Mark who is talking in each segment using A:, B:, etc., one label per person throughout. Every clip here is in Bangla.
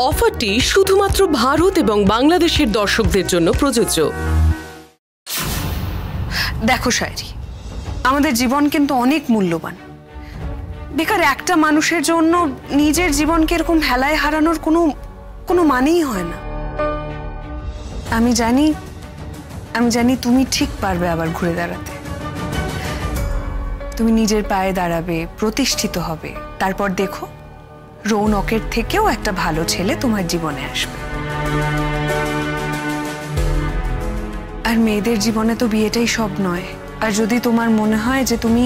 A: অফারটি শুধুমাত্র ভারত এবং বাংলাদেশের দর্শকদের জন্য প্রযোজ্য।
B: দেখো শায়রি, আমাদের জীবন কিন্তু অনেক মূল্যবান। বেকার একটা মানুষের জন্য নিজের জীবনকে এরকম হেলায় হারানোর কোনো মানেই হয় না। আমি জানি তুমি ঠিক পারবে আবার ঘুরে দাঁড়াতে। তুমি নিজের পায়ে দাঁড়াবে, প্রতিষ্ঠিত হবে, তারপর দেখো রৌনকের থেকেও একটা ভালো ছেলে তোমার জীবনে আসবে। আর মেয়েদের জীবনে তো বিয়েটাই সব নয়। আর যদি তোমার মনে হয় যে তুমি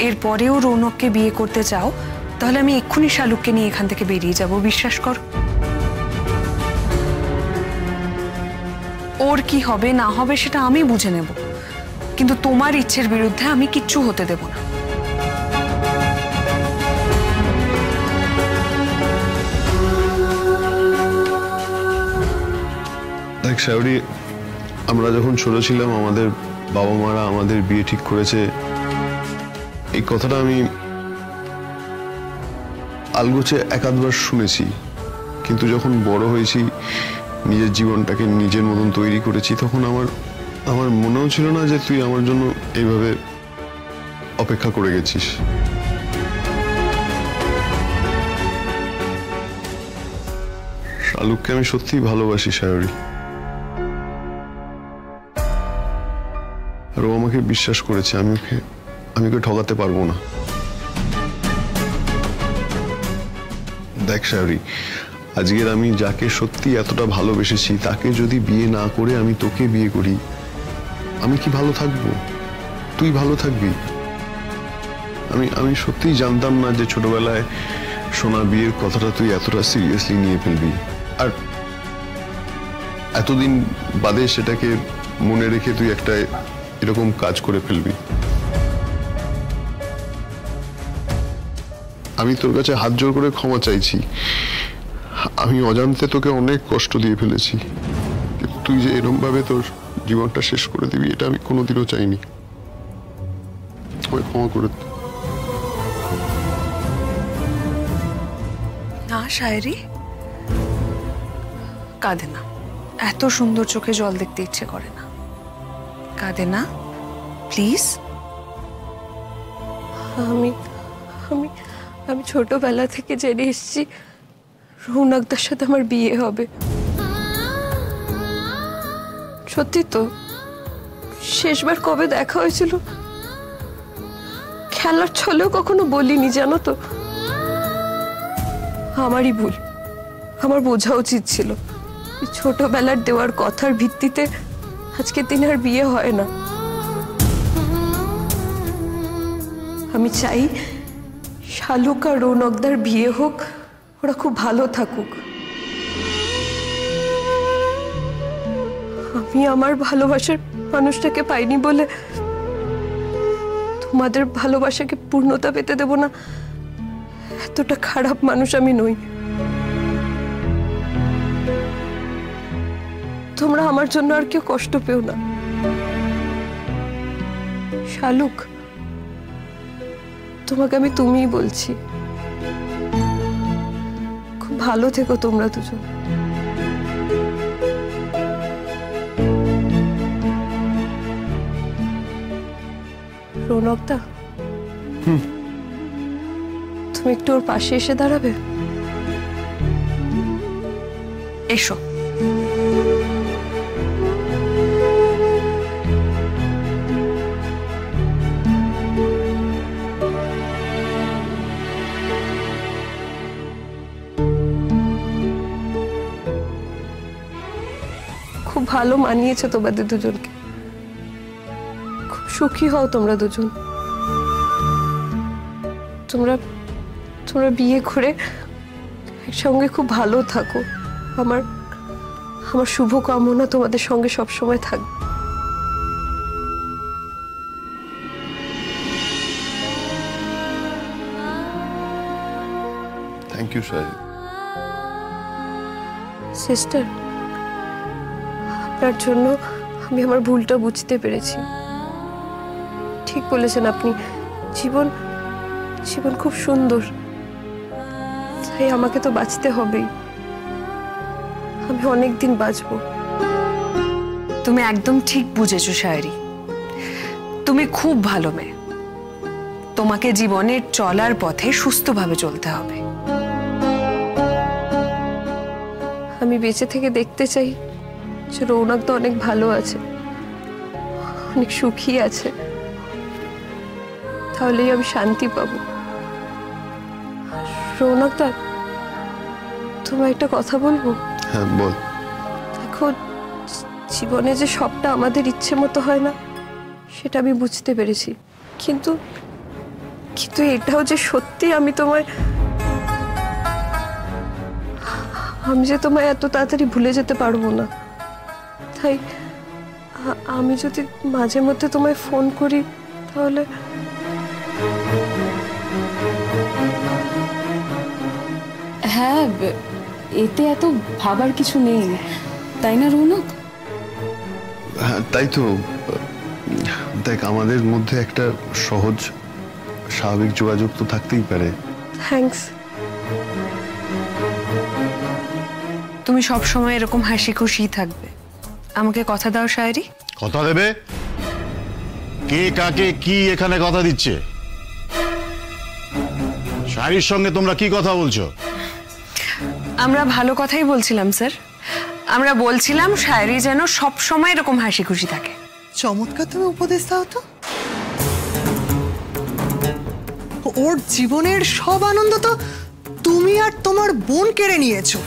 B: এরপরেও রৌনককে বিয়ে করতে চাও, তাহলে আমি এক্ষুনি শালুককে নিয়ে এখান থেকে বেরিয়ে যাব, বিশ্বাস কর। ওর কি হবে না হবে সেটা আমি বুঝে নেব, কিন্তু তোমার ইচ্ছের বিরুদ্ধে আমি কিচ্ছু হতে দেব না।
C: দেখ শায়রি, আমরা যখন ছোট ছিলাম আমাদের বাবা মারা আমাদের বিয়ে ঠিক করেছে, এই কথাটা আমি আলগোছে একাধবার শুনেছি। কিন্তু যখন বড় হয়েছি, নিজের জীবনটাকে নিজের মতন তৈরি করেছি, তখন আমার মনেও ছিল না যে তুই আমার জন্য এইভাবে অপেক্ষা করে গেছিস। শালুককে আমি সত্যিই ভালোবাসি শায়রি, আর ও আমাকে বিশ্বাস করেছে। আমি ওকে ঠকাতে পারবো না। দেখ শায়রি, আজকের আমি যাকে সত্যি এতটা ভালোবেসেছি তাকে যদি বিয়ে না করে আমি তোকে বিয়ে করি, আমি কি ভালো থাকবো? তুই ভালো থাকবি? আমি সত্যিই জানতাম না যে ছোটবেলায় সোনা বিয়ের কথাটা তুই এতটা সিরিয়াসলি নিয়ে ফেলবি, আর এতদিন বাদে সেটাকে মনে রেখে তুই একটা এরকম কাজ করে ফেলবি। আমি তোর কাছে হাত জোর করে ক্ষমা চাইছি। আমি অজান্তে তোকে অনেক কষ্ট দিয়ে ফেলেছি, তুই যে এরকম ভাবে তোর জীবনটা শেষ করে দিবি এটা আমি কোনোদিনও চাইনি। ক্ষমা করে দে।
B: না শায়রি, কাঁদে না। এত সুন্দর চোখে জল দেখতে ইচ্ছে করে না। কাঁদে না, প্লিজ।
D: আমি ছোটবেলা থেকে জেনে এসেছি রৌনকদার সাথে আমার বিয়ে হবে। সত্যি তো, শেষবার কবে দেখা হয়েছিল খেলার ছলেও কখনো বলিনি, জানো তো। আমারই ভুল, আমার বোঝা উচিত ছিল। ছোটবেলার দেওয়ার কথার ভিত্তিতে আজকের দিনে আর বিয়ে হয় না। আমি চাই শালুক আর রৌনকদার বিয়ে হোক, ওরা খুব ভালো থাকুক। আমি আমার ভালোবাসার মানুষটাকে পাইনি বলে তোমাদের ভালোবাসাকে পূর্ণতা পেতে দেব না, এতটা খারাপ মানুষ আমি নই। তোমরা আমার জন্য আর কেউ কষ্ট পেও না। শালুক, তোমাকে আমি তুমিই বলছি। খুব ভালো থেকো তোমরা দুজন। রৌনকদা, তুমি একটু ওর পাশে এসে দাঁড়াবে?
B: এসো।
D: খুব ভালো মানিয়েছে তোমাদের দুজনকে। খুব সুখী হও তোমরা দুজন। তোমরা বিয়ে করে একসঙ্গে খুব ভালো থাকো। আমার শুভ কামনা তোমাদের সঙ্গে সবসময় থাকবে।
C: Thank you শায়রি।
D: সিস্টার, আপনার জন্য আমি আমার ভুলটা বুঝতে পেরেছি। ঠিক বলেছেন আপনি, জীবন খুব সুন্দর। তাই আমাকে তো বাঁচতে হবেই। আমি অনেক দিন বাঁচবো।
B: তুমি একদম ঠিক বুঝেছো শায়রি। তুমি খুব ভালো মেয়ে। তোমাকে জীবনের চলার পথে সুস্থভাবে চলতে হবে।
D: আমি বেঁচে থেকে দেখতে চাই যে রৌনক তো অনেক ভালো আছে, অনেক সুখী আছে, তাহলেই আমি শান্তি পাবো। রৌনক দা, তোমায় একটা কথা বলবো?
C: হ্যাঁ বল।
D: দেখো, জীবনে যে সবটা আমাদের ইচ্ছে মতো হয় না সেটা আমি বুঝতে পেরেছি, কিন্তু কিন্তু এটাও যে সত্যি আমি যে তোমায় এত তাড়াতাড়ি ভুলে যেতে পারবো না। তাই আমি যদি মাঝে মধ্যে তোমায় ফোন করি তাহলে
E: হ্যাঁ, এতে এত ভাবার কিছু নেই, তাই না রৌনক?
C: হ্যাঁ তাই তো। দেখ, আমাদের মধ্যে একটা সহজ স্বাভাবিক যোগাযোগ তো থাকতেই পারে।
D: থ্যাঙ্কস।
B: তুমি সব সময় এরকম হাসি খুশি থাকবে, আমাকে কথা দাও শায়রি।
F: কথা দেবে? কে কাকে কি এখানে কথা দিচ্ছে? শায়রির সঙ্গে তোমরা কি কথা বলছো?
B: আমরা ভালো কথাই বলছিলাম স্যার। আমরা বলছিলাম শায়রি যেন সব সময় এরকম হাসি খুশি থাকে।
G: চমৎকার, তুমি উপদেশ দাও তো। ওর জীবনের সব আনন্দ তো তুমি আর তোমার বোন কেড়ে নিয়েছো।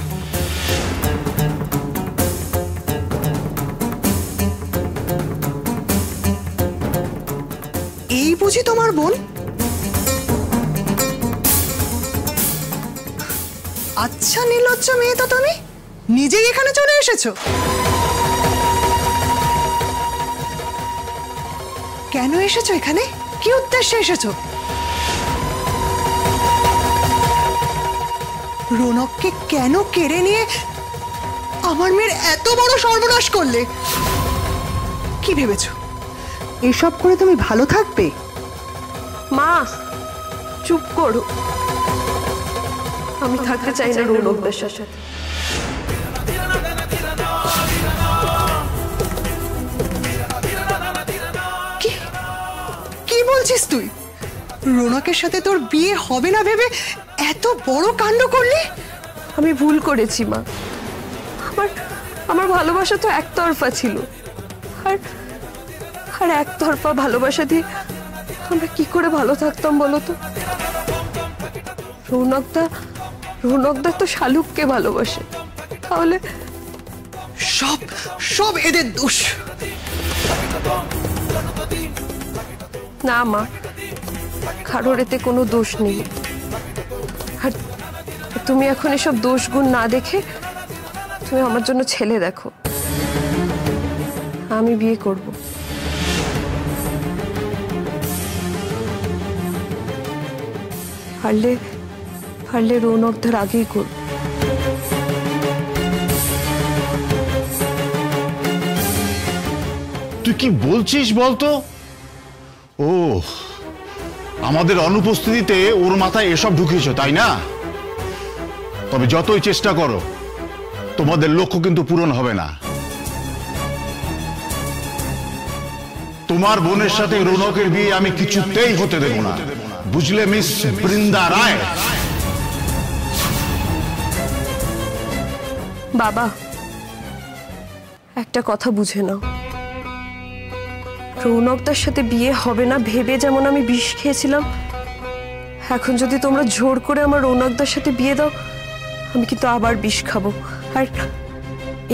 G: এই বুঝি তোমার বোন? আচ্ছা নির্লজ্জ মেয়ে তো, তুমি নিজেই এখানে চলে এসেছো। কেন এসেছো এখানে? কি উদ্দেশ্যে এসেছো? রৌনককে কেন কেড়ে নিয়ে আমার মেয়ের এত বড় সর্বনাশ করলে? কি ভেবেছো এসব করে তুমি ভালো থাকবে?
D: মা চুপ করো, আমি থাকতে চাই না রৌনকদের সাথে।
G: কি বলছিস তুই? রৌনকের সাথে তোর বিয়ে হবে না ভেবে এত বড় কাণ্ড করলি?
D: আমি ভুল করেছি মা। আমার ভালোবাসা তো একতরফা ছিল, আর একতরফা ভালোবাসা দিয়ে আমরা কি করে ভালো থাকতাম বলো তো? রৌনকদা তো শালুককে ভালোবাসে, তাহলে
G: সব সব এদের দোষ।
D: না মা, কারোর এতে কোনো দোষ নেই। আর তুমি এখন এসব দোষ গুণ না দেখে তুমি আমার জন্য ছেলে দেখো। আমি বিয়ে করব। পারলে রৌনকদের আগেই করব।
F: তুই কি বলছিস বলতো? ও, আমাদের অনুপস্থিতিতে ওর মাথায় এসব ঢুকিয়েছ, তাই না? তবে যতই চেষ্টা করো, তোমাদের লক্ষ্য কিন্তু পূরণ হবে না। তোমার বোনের সাথে রৌনকের বিয়ে আমি কিছুতেই হতে দেব না, বুঝলে মিস বৃন্দা রায়?
D: বাবা, একটা কথা বুঝে নাও, রৌনকদার সাথে বিয়ে হবে না ভেবে যেমন আমি বিষ খেয়েছিলাম, এখন যদি তোমরা জোর করে আমার রৌনকদার সাথে বিয়ে দাও, আমি কিন্তু আবার বিষ খাবো। আর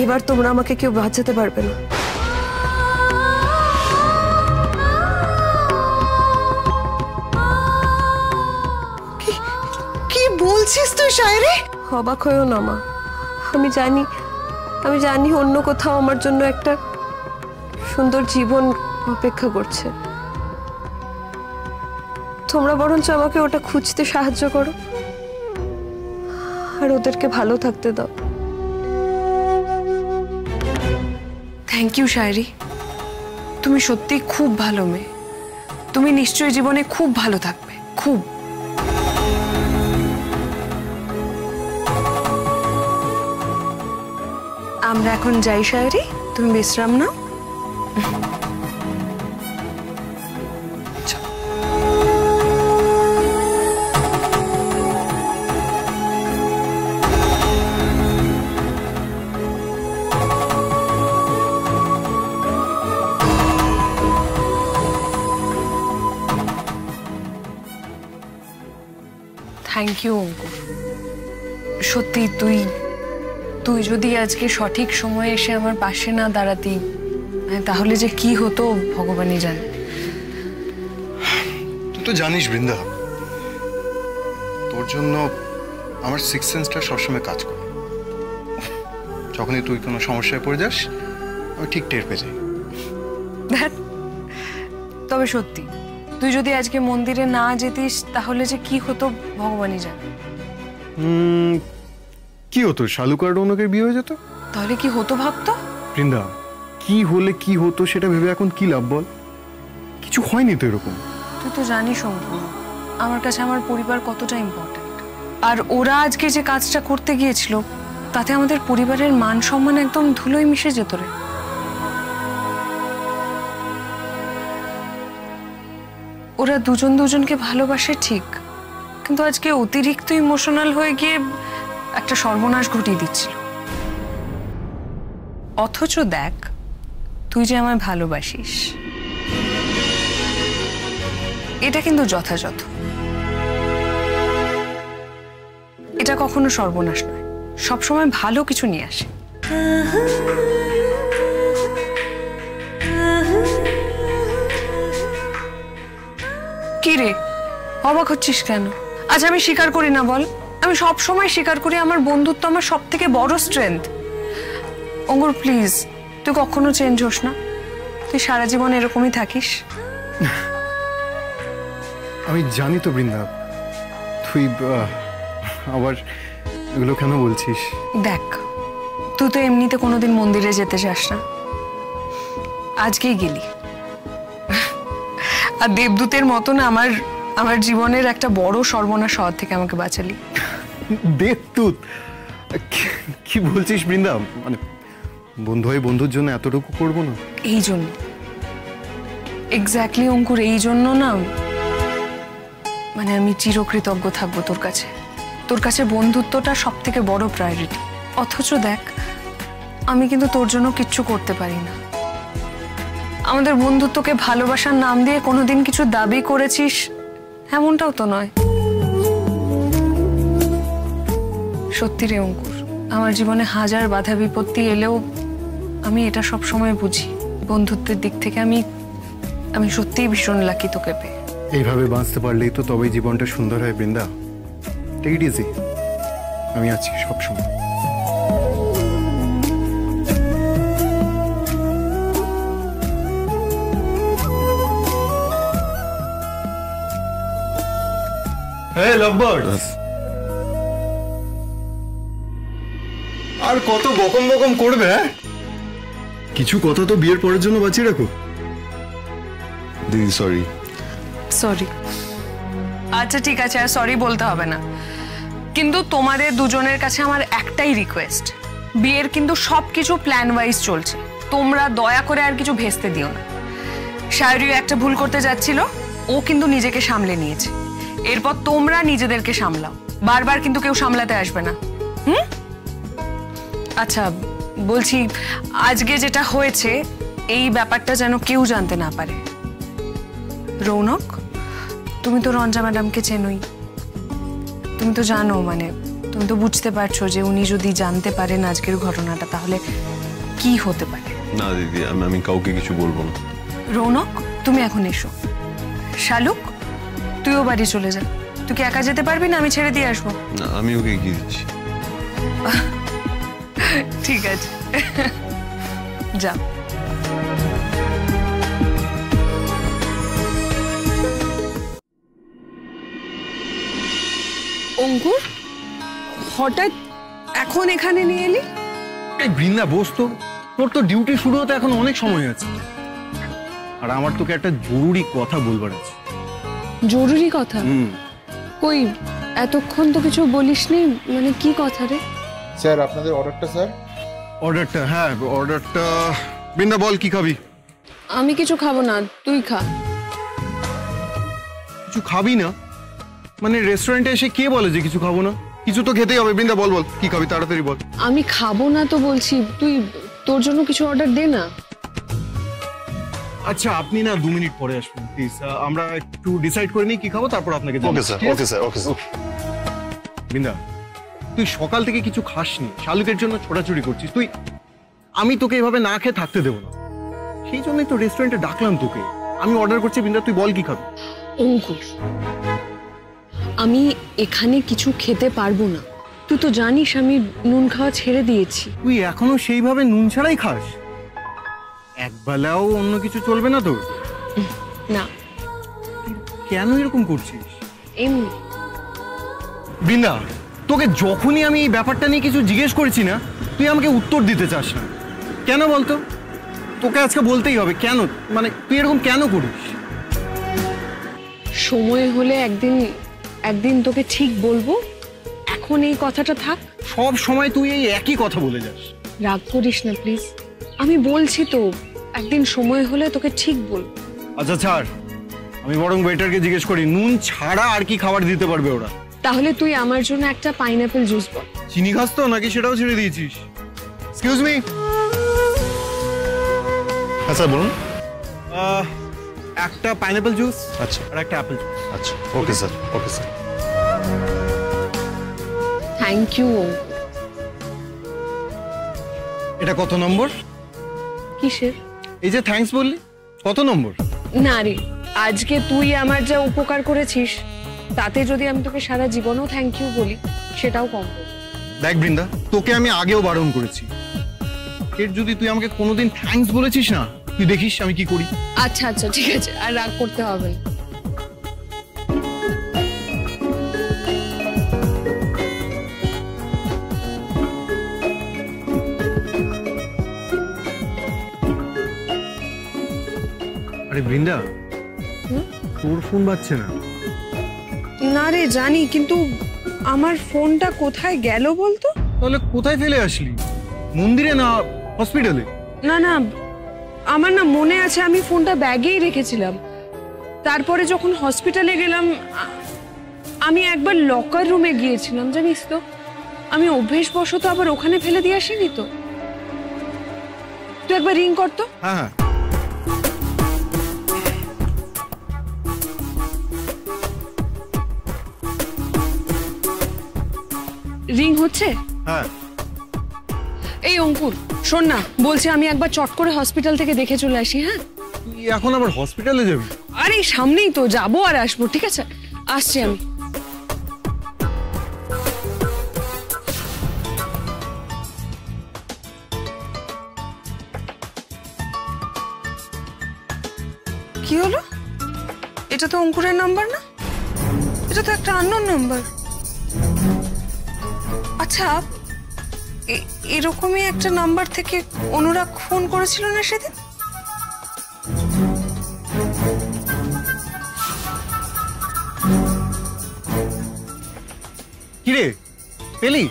D: এবার তোমরা আমাকে কেউ বাঁচাতে পারবে না।
G: কি বলছিস তুই শায়রি?
D: অবাক হয়েও না মা, আমি জানি অন্য কোথাও আমার জন্য একটা সুন্দর জীবন অপেক্ষা করছে। তোমরা বরঞ্চ আমাকে ওটা খুঁজতে সাহায্য করো আর ওদেরকে ভালো থাকতে দাও।
B: থ্যাংক ইউ শায়রি, তুমি সত্যি খুব ভালো মেয়ে। তুমি নিশ্চয়ই জীবনে খুব ভালো থাকবে, খুব। আমরা এখন যাই শায়রি, তুমি বিশ্রাম নাও। থ্যাংক ইউ অঙ্কুর। সত্যি তুই যদি আজকে সঠিক সময়ে এসে আমার পাশে না দাঁড়াতি, তাহলে যে কি হতো ভগবানই জানে।
H: তুই তো জানিস বৃন্দা, তোর জন্য আমার সিক্স সেন্সটা সবসময় কাজ করে। যখনই তুই কোনো সমস্যায় পড়ে যাস আমি ঠিক টের পেয়ে যাই।
B: তবে সত্যি তুই যদি আজকে মন্দিরে না যেতিস তাহলে যে কি হতো ভগবানই জানে।
C: কি হতো? শালুক আর রৌনকের বিয়ে হয়ে যেত।
B: তাহলে কি হতো ভাবতো?
C: বৃন্দা, কি হলে কি হতো সেটা ভেবে এখন কি লাভ বল? কিছু হয়নি তো এরকম।
B: তুই তো জানিস অঙ্কুর, আমার কাছে আমার পরিবার কতটা ইম্পর্টেন্ট। আর ওরা আজকে যে কাজটা করতে গিয়েছিল তাতে আমাদের পরিবারের মান সম্মান একদম ধুলোয় মিশে যেত রে। ওরা দুজন দুজনকে ভালোবাসে ঠিক, কিন্তু আজকে অতিরিক্ত ইমোশনাল হয়ে গিয়ে একটা সর্বনাশ ঘটিয়ে দিচ্ছিল। অথচ দেখ, তুই যে আমায় ভালোবাসিস এটা কিন্তু যথাযথ। এটা কখনো সর্বনাশ নয়, সবসময় ভালো কিছু নিয়ে আসে। কি রে, অবাক হচ্ছিস কেন? আজ আমি স্বীকার করি না বল? আমি সব সময় স্বীকার করি আমার বন্ধুত্ব আমার সব থেকে বড় স্ট্রেংথ। অঙ্কুর প্লিজ, তুই কখনো চেঞ্জ হোস না, তুই সারা জীবন এরকমই থাকিস।
C: আমি জানি তো বৃন্দা, তুই আবার এগুলো কেন বলছিস?
B: দেখ, তুই তো এমনিতে কোনোদিন মন্দিরে যেতে চাস না, আজকেই গেলি। আর দেবদূতের মতন আমার জীবনের একটা বড় সর্বনাশ হওয়ার থেকে আমাকে বাঁচালি।
C: দেবদূত? কি বলছিস বৃন্দা? মানে বন্ধু হয় বন্ধুর জন্য এতটুকু করবো না?
B: এই জন্য এক্স্যাক্টলি অঙ্কুর, এই জন্য না মানে আমি চিরকৃতজ্ঞ থাকবো তোর কাছে। তোর কাছে বন্ধুত্বটা সব থেকে বড় প্রায়োরিটি। অথচ দেখ, আমি কিন্তু তোর জন্য কিচ্ছু করতে পারি না। আমাদের বন্ধুত্বকে ভালোবাসার নাম দিয়ে কোনোদিন কিছু দাবি করেছিস এমনটাও তো নয়। সত্যি রে অঙ্কুর, আমার জীবনে হাজার বাধা বিপত্তি এলেও আমি এটা সব সময় বুঝি, বন্ধুত্বের দিক থেকে আমি সত্যিই ভীষণ লাকি তোকে পেয়ে।
C: এইভাবে বাঁচতে পারলেই তো তবেই জীবনটা সুন্দর হয় বৃন্দা। টেক ইট ইজি, আমি আছি সবসময়।
H: আর কত বকম বকম করবে?
C: কিছু কথা তো বিয়ের পরের জন্য বাঁচিয়ে রাখো। দিদি সরি।
B: সরি? আচ্ছা ঠিক আছে, আর সরি বলতে হবে না। কিন্তু তোমাদের দুজনের কাছে আমার একটাই রিকোয়েস্ট, বিয়ের কিন্তু সবকিছু প্ল্যান ওয়াইজ চলছে, তোমরা দয়া করে আর কিছু ভেস্তে দিও না। শায়রিও একটা ভুল করতে যাচ্ছিল, ও কিন্তু নিজেকে সামলে নিয়েছে। এরপর তোমরা নিজেদেরকে সামলাও, বারবার কিন্তু কেউ সামলাতে আসবে না। আচ্ছা বলছি, আজকে যেটা হয়েছে এই ব্যাপারটা যেন কেউ জানতে না পারে। রৌনক, তুমি তো রঞ্জা ম্যাডামকে চেনোই, তুমি তো জানো, মানে তুমি তো বুঝতে পারছো যে উনি যদি জানতে পারেন আজকের ঘটনাটা তাহলে কি হতে পারে।
C: না দিদি, আমি কাউকে কিছু বলবো না।
B: রৌনক, তুমি এখন এসো। শালুক, তুইও বাড়ি চলে যা। তুই কি একা যেতে পারবি না? আমি ছেড়ে দিয়ে আসবো।
C: না, আমি ওকে এগিয়ে দিচ্ছি।
B: ঠিক আছে, যা। অঙ্কুর, হঠাৎ এখন এখানে নিয়ে এলি?
F: এই বৃন্দা বস তো, তোর তো ডিউটি শুরু হতে এখন অনেক সময় আছে, আর আমার তোকে একটা জরুরি কথা বলবার আছে।
E: জরুরি কথা? কই এতক্ষণ তো কিছু বলিসনি, মানে কি কথা রে?
I: স্যার আপনাদের অর্ডারটা স্যার।
H: অর্ডারটা, হ্যাঁ অর্ডারটা। বৃন্দা বল কি খাবি?
E: আমি কিছু খাবো না, তুই খা।
H: কিছু খাবি না মানে রেস্টুরেন্টে এসে কে বলে যে কিছু খাবো না? কিছু তো খেতেই হবে। বৃন্দা বল বল কি খাবি, তাড়াতাড়ি বল।
E: আমি খাবো না তো বলছি, তুই তোর জন্য কিছু অর্ডার দে না।
H: আচ্ছা আপনি না 2 মিনিট পরে আসবেন প্লিজ, আমরা একটু ডিসাইড করে নিই কি খাবো, তারপর আপনাকে
C: ওকে sir, okay sir, okay sir.
H: Brinda তুই সকাল থেকে কিছু খাসনি, শালুকের জন্য ছোটাছুটি করছিস তুই। আমি তোকে এভাবে না খেয়ে থাকতে দেবো না, সেই জন্যই তো রেস্টুরেন্টে ডাকলাম তোকে। আমি অর্ডার করছি। বৃন্দা তুই বল কি খাবি?
E: অঙ্কুর, আমি এখানে কিছু খেতে পারবো না। তুই তো জানিস আমি নুন খাওয়া ছেড়ে দিয়েছি।
H: তুই এখনো সেইভাবে নুন ছাড়াই খাস? একবেলাও অন্য কিছু চলবে না তোর?
E: না।
H: কেন এরকম করছিস?
E: এমনি।
H: বৃন্দা তোকে যখনই আমি এই ব্যাপারটা নিয়ে কিছু জিজ্ঞেস করেছি না, তুই আমাকে উত্তর দিতে চাস না কেন বলতো? তোকে আজকে বলতেই হবে কেন, মানে তুই এরকম কেন করিস?
E: সময় হলে একদিন তোকে ঠিক বলবো, এখন এই কথাটা থাক।
H: সব সময় তুই এই একই কথা বলে যাস।
E: রাগ করিস না প্লিজ, আমি বলছি তো একদিন সময় হলে তোকে ঠিক বলবো।
H: আচ্ছা ছাড়, আমি বরং ওয়েটারকে জিজ্ঞেস করি নুন ছাড়া আর কি খাবার দিতে পারবে ওরা।
E: তাহলে তুই আমার জন্য একটা পাইনাপেল জুস বল।
H: চিনি খাস তো নাকি সেটাও ছেড়ে দিয়েছিস? Excuse me.
C: হ্যাঁ স্যার বলুন।
H: একটা পাইনাপেল জুস
C: আচ্ছা
H: আর একটা অ্যাপেল জুস।
C: আচ্ছা okay sir, okay sir.
E: Thank you.
H: এটা কত নম্বর?
E: কিসের?
H: এই যে থ্যাঙ্কস বললি, কত নম্বর?
E: না রে, আজকে তুই আমার যা উপকার করেছিস তাতে যদি আমি তোকে সারা জীবনও থ্যাংক ইউ বলি সেটাও কম হবে।
H: দেখ বৃন্দা, তোকে আমি আগেও বারণ করেছি, এর যদি তুই আমাকে কোনোদিন থ্যাঙ্কস বলেছিস না, তুই দেখিস আমি কি করি।
E: আচ্ছা আচ্ছা ঠিক আছে, আর রাগ করতে হবে না।
H: আরে বৃন্দা, তোর ফোন বাজছে না?
B: না রে জানি, কিন্তু আমার ফোনটা কোথায় গেল বলতো?
H: তাহলে কোথায় ফেলে আসলি? মন্দিরে না হসপিটালে?
B: না না, আমার না মনে আছে আমি ফোনটা ব্যাগেই রেখেছিলাম। তারপরে যখন হসপিটালে গেলাম আমি একবার লকার রুমে গিয়েছিলাম, জানিস তো। আমি অভ্যেসবশত আবার ওখানে ফেলে দিয়ে আসিনি তো। তুই একবার রিং কর তো।
H: হ্যাঁ হ্যাঁ।
B: রিং হচ্ছে?
H: হ্যাঁ।
B: এই অঙ্কুর শোন না, বলছি আমি একবার চট করে হসপিটাল থেকে দেখে চলে আসি। হ্যাঁ
H: তুই এখন আবার হসপিটালে যাবি?
B: আরে সামনেই তো, যাবো আর আসবো। ঠিক আছে, আসছি আমি। কি হলো? এটা তো অঙ্কুরের নাম্বার না, এটা তো একটা আননোন নাম্বার। আচ্ছা, এরকমই একটা নাম্বার থেকে অনুরাগ ফোন করেছিল না সেদিন?
H: কিরে পেলি?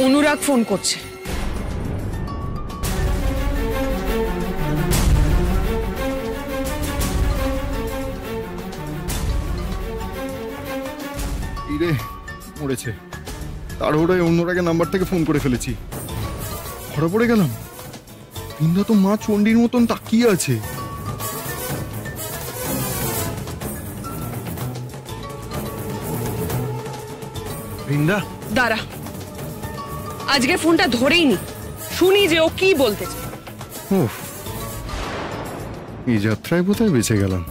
B: অনুরাগ ফোন করছে।
H: রে মরেছে, তাড়াহুড়োয় অন্যরাগে নাম্বার থেকে ফোন করে ফেলেছি। ধরা পড়ে গেলাম। বৃন্দা তো মা চণ্ডীর মতন তাকিয়ে আছে। বৃন্দা
B: দাঁড়া, আজকে ফোনটা ধরেই নি, শুনি যে ও কি বলতে চায়।
H: ওহ, এই যাত্রায় বোধহয় বেঁচে গেলাম।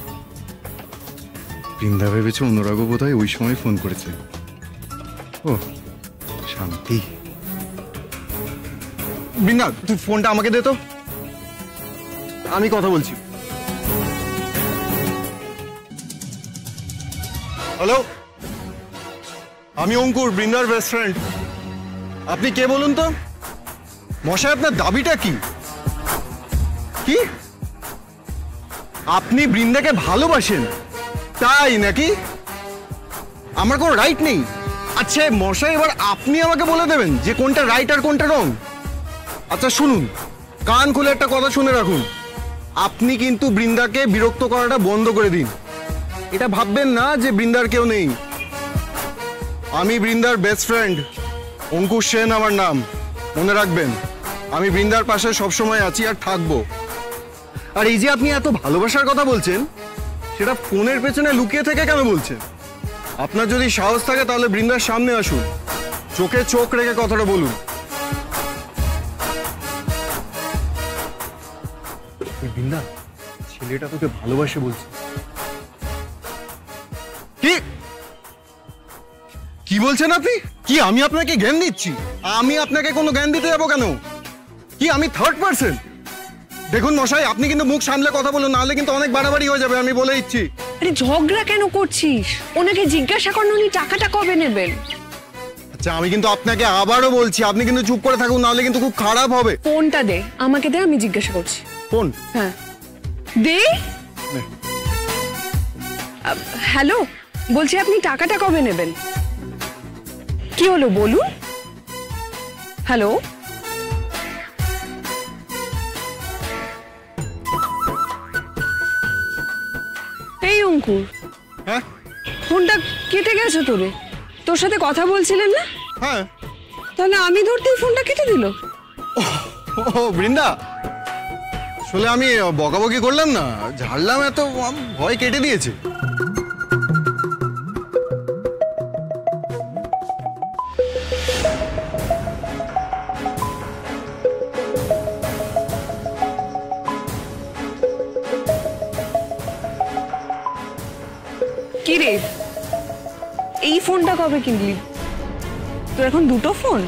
H: বৃন্দা ভেবেছে অনুরাগও বোধহয় ওই সময় ফোন করেছে। ও শান্তি। বৃন্দা তুই ফোনটা আমাকে দে তো, আমি কথা বলছি। হ্যালো, আমি অঙ্কুর, বৃন্দার বেস্ট ফ্রেন্ড। আপনি কে বলুন তো? মশাই আপনার দাবিটা কি? কি আপনি বৃন্দাকে ভালোবাসেন তাই নাকি? আমার কোনো রাইট নেই? আচ্ছা মশাই, এবার আপনি আমাকে বলে দেবেন যে কোনটা রাইট আর কোনটা রং। আচ্ছা শুনুন, কান খুলে একটা কথা শুনে রাখুন, আপনি কিন্তু বৃন্দাকে বিরক্ত করাটা বন্ধ করে দিন। এটা ভাববেন না যে বৃন্দার কেউ নেই। আমি বৃন্দার বেস্ট ফ্রেন্ড, অঙ্কুশ সেন আমার নাম, মনে রাখবেন। আমি বৃন্দার পাশে সবসময় আছি আর থাকবো। আর এই যে আপনি এত ভালোবাসার কথা বলছেন, সেটা ফোনের পেছনে লুকিয়ে থেকে কেন বলছেন? আপনার যদি সাহস থাকে তাহলে বৃন্দার সামনে আসুন, চোখে চোখ রেখে কথাটা বলুন। বৃন্দা, ছেলেটা তোকে ভালোবাসে বলছে। কি বলছেন আপনি? কি আমি আপনাকে জ্ঞান দিচ্ছি? আমি আপনাকে কোনো জ্ঞান দিতে যাবো কেন? কি আমি থার্ড পার্সন? দেখুন মশাই, আপনি কিন্তু মুখ সামলে কথা বলুন, নাহলে কিন্তু অনেক বাড়াবাড়ি হয়ে যাবে, আমি বলে দিচ্ছি।
E: আরে ঝগড়া কেন করছিস? ওনাকে জিজ্ঞাসা কর উনি টাকাটা কবে নেবেন।
H: আচ্ছা আমি কিন্তু আপনাকে আবারও বলছি, আপনি কিন্তু চুপ করে থাকুন, নাহলে কিন্তু খুব খারাপ হবে।
E: ফোনটা দে, আমাকে দে, আমি জিজ্ঞাসা করছি।
H: ফোন?
E: হ্যাঁ দে। হ্যালো, বলছি আপনি টাকাটা কবে নেবেন? কি হলো বলুন। হ্যালো, এই অঙ্কুর,
H: হ্যাঁ
E: ফোনটা কেটে গেছে তোরে? তোর সাথে কথা বলছিলেন না?
H: হ্যাঁ।
E: তাহলে আমি ধরতেই ফোনটা কেটে দিল।
H: ও বৃন্দা, আসলে আমি বকাবকি করলাম না, ঝাড়লাম, এত ভয় কেটে দিয়েছে।
E: কি রে, এই ফোনটা কবে কিনলি? তোর এখন দুটো ফোন?